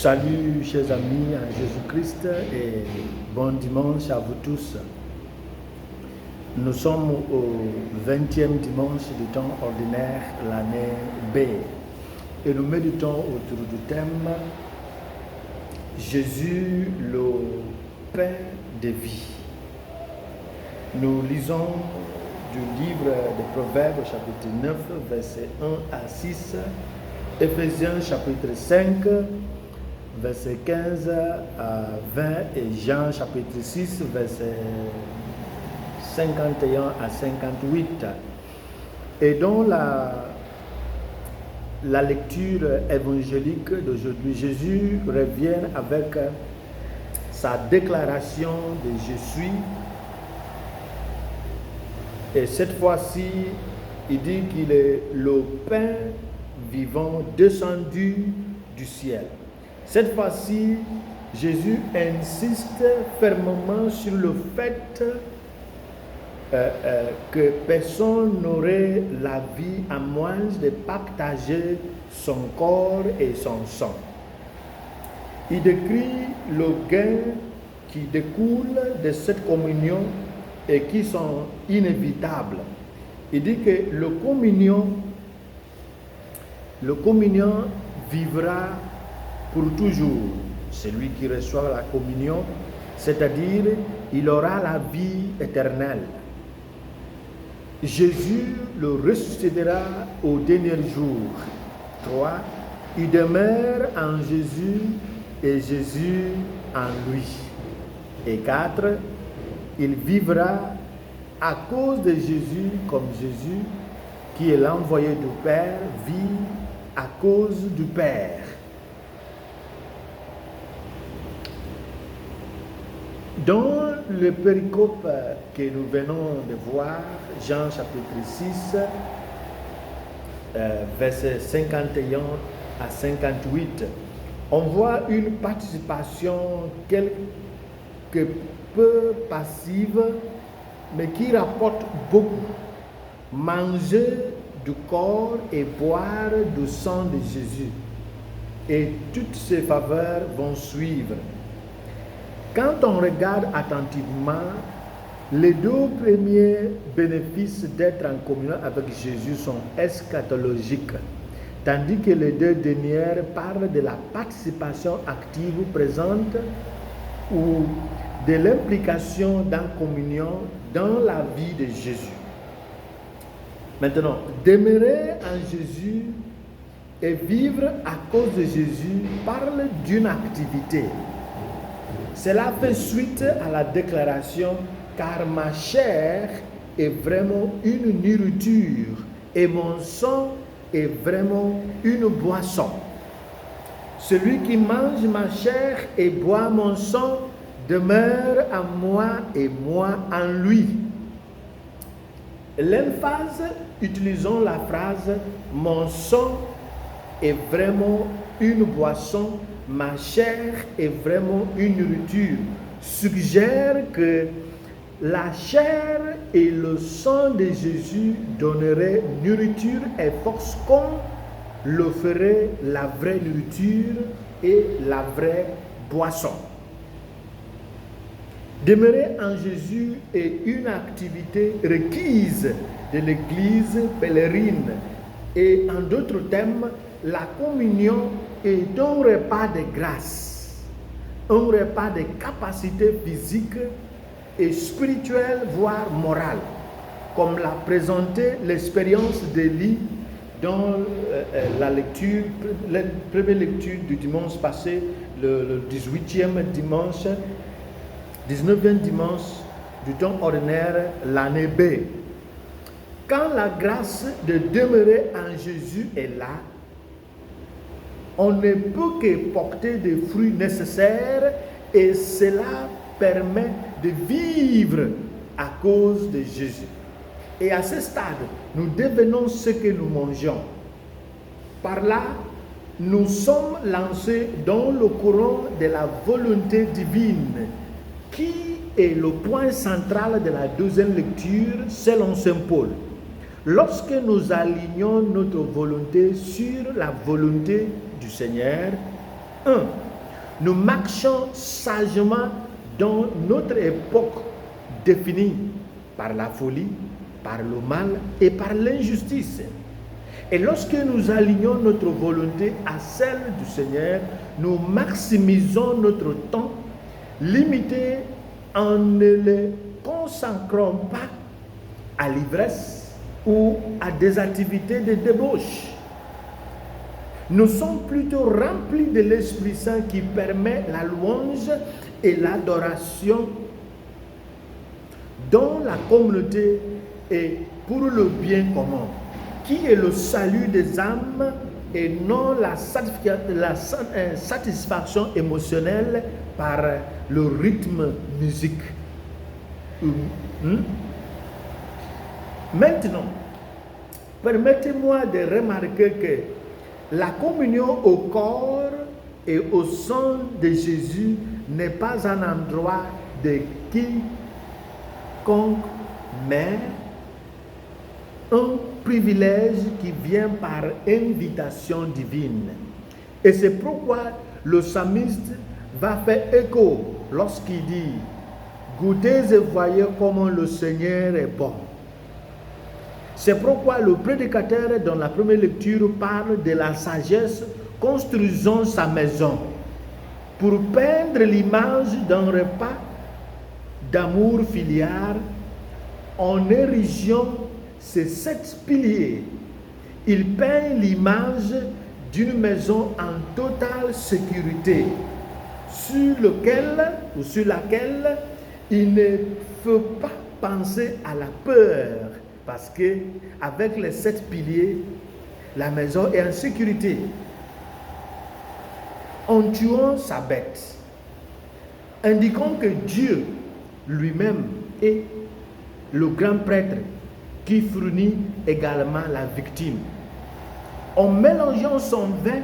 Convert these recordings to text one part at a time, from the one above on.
Salut chers amis en Jésus-Christ et bon dimanche à vous tous. Nous sommes au 20e dimanche du temps ordinaire, l'année B. Et nous méditons autour du thème Jésus, le pain de vie. Nous lisons du livre des Proverbes, chapitre 9, versets 1 à 6, Éphésiens, chapitre 5, versets 15 à 20, et Jean, chapitre 6, versets 51 à 58. Et dans la lecture évangélique d'aujourd'hui, Jésus revient avec sa déclaration de « Je suis ». Et cette fois-ci, il dit qu'il est le pain vivant descendu du ciel. Cette fois-ci, Jésus insiste fermement sur le fait que personne n'aurait la vie à moins de partager son corps et son sang. Il décrit le gain qui découle de cette communion et qui sont inévitables. Il dit que le communion vivra pour toujours. Celui qui reçoit la communion, c'est-à-dire il aura la vie éternelle. Jésus le ressuscitera au dernier jour. 3. Il demeure en Jésus et Jésus en lui. Et 4. Il vivra à cause de Jésus comme Jésus, qui est l'envoyé du Père, vit à cause du Père. Dans le péricope que nous venons de voir, Jean chapitre 6, versets 51 à 58, on voit une participation quelque peu passive, mais qui rapporte beaucoup. Manger du corps et boire du sang de Jésus. Et toutes ces faveurs vont suivre. Quand on regarde attentivement, les deux premiers bénéfices d'être en communion avec Jésus sont eschatologiques, tandis que les deux dernières parlent de la participation active présente ou de l'implication dans communion dans la vie de Jésus. Maintenant, demeurer en Jésus et vivre à cause de Jésus parle d'une activité. Cela fait suite à la déclaration « Car ma chair est vraiment une nourriture et mon sang est vraiment une boisson. Celui qui mange ma chair et boit mon sang demeure en moi et moi en lui. » L'emphase, utilisons la phrase « Mon sang est vraiment une boisson, ma chair est vraiment une nourriture » suggère que la chair et le sang de Jésus donneraient nourriture et force comme le ferait la vraie nourriture et la vraie boisson. Demeurer en Jésus est une activité requise de l'Église pèlerine. Et en d'autres termes, la communion est un repas de grâce, un repas de capacité physique et spirituelle, voire morale, comme l'a présenté l'expérience d'Élie dans la première lecture du dimanche passé, le 19e dimanche du temps ordinaire, l'année B. Quand la grâce de demeurer en Jésus est là, on ne peut que porter des fruits nécessaires et cela permet de vivre à cause de Jésus. Et à ce stade, nous devenons ce que nous mangeons. Par là, nous sommes lancés dans le courant de la volonté divine, qui est le point central de la deuxième lecture selon Saint Paul. Lorsque nous alignons notre volonté sur la volonté du Seigneur, 1. nous marchons sagement dans notre époque définie par la folie, par le mal et par l'injustice. Et lorsque nous alignons notre volonté à celle du Seigneur, nous maximisons notre temps limité en ne le consacrant pas à l'ivresse ou à des activités de débauche. Nous sommes plutôt remplis de l'Esprit Saint qui permet la louange et l'adoration dans la communauté et pour le bien commun, qui est le salut des âmes et non la satisfaction émotionnelle par le rythme musique. Maintenant, permettez-moi de remarquer que la communion au corps et au sang de Jésus n'est pas un endroit de quiconque, mais un privilège qui vient par invitation divine. Et c'est pourquoi le psalmiste va faire écho lorsqu'il dit « Goûtez et voyez comment le Seigneur est bon ». C'est pourquoi le prédicateur, dans la première lecture, parle de la sagesse construisant sa maison pour peindre l'image d'un repas d'amour filial en érigeant ces 7 piliers. Il peint l'image d'une maison en totale sécurité sur laquelle il ne faut pas penser à la peur. Parce que avec les 7 piliers, la maison est en sécurité. En tuant sa bête, indiquant que Dieu lui-même est le grand prêtre qui fournit également la victime. En mélangeant son vin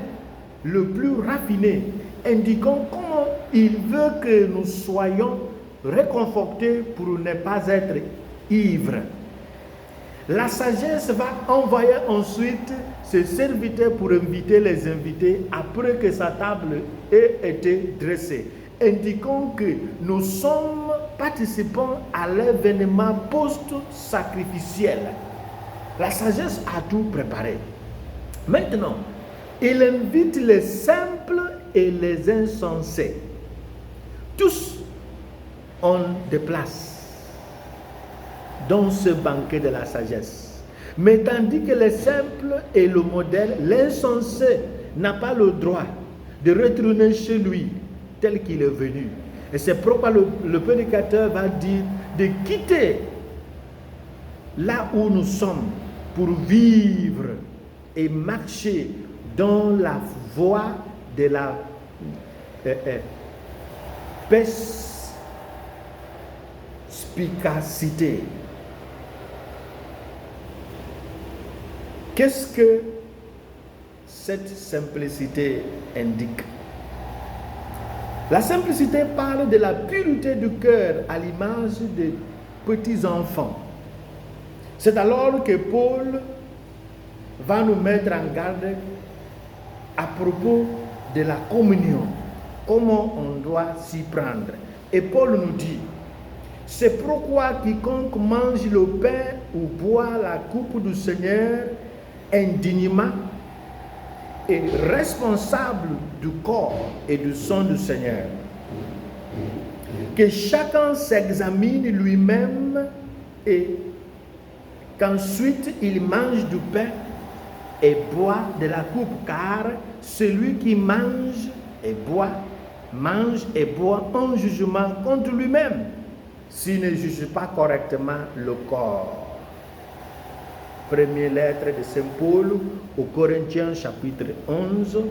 le plus raffiné, indiquant comment il veut que nous soyons réconfortés pour ne pas être ivres. La sagesse va envoyer ensuite ses serviteurs pour inviter les invités après que sa table ait été dressée, indiquant que nous sommes participants à l'événement post-sacrificiel. La sagesse a tout préparé. Maintenant, il invite les simples et les insensés. Tous ont des places dans ce banquet de la sagesse. Mais tandis que les simples et le modèle, l'insensé n'a pas le droit de retourner chez lui tel qu'il est venu. Et c'est pourquoi le prédicateur va dire de quitter là où nous sommes pour vivre et marcher dans la voie de la perspicacité. Qu'est-ce que cette simplicité indique? La simplicité parle de la pureté du cœur à l'image des petits enfants. C'est alors que Paul va nous mettre en garde à propos de la communion, comment on doit s'y prendre. Et Paul nous dit, c'est pourquoi quiconque mange le pain ou boit la coupe du Seigneur indignement est responsable du corps et du sang du Seigneur. Que chacun s'examine lui-même et qu'ensuite il mange du pain et boit de la coupe, car celui qui mange et boit un jugement contre lui-même s'il ne juge pas correctement le corps. Première lettre de Saint Paul aux Corinthiens, chapitre 11,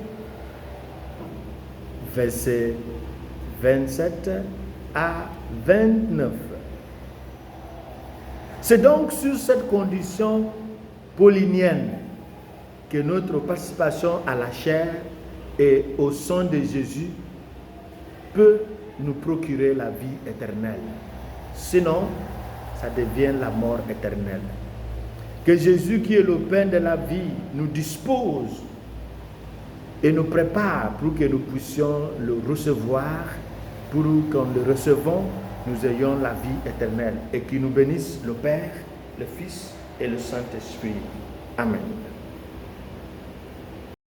versets 27 à 29. C'est donc sur cette condition paulinienne que notre participation à la chair et au sang de Jésus peut nous procurer la vie éternelle. Sinon, ça devient la mort éternelle. Que Jésus, qui est le pain de la vie, nous dispose et nous prépare pour que nous puissions le recevoir, pour qu'en le recevant, nous ayons la vie éternelle et qu'il nous bénisse le Père, le Fils et le Saint-Esprit. Amen.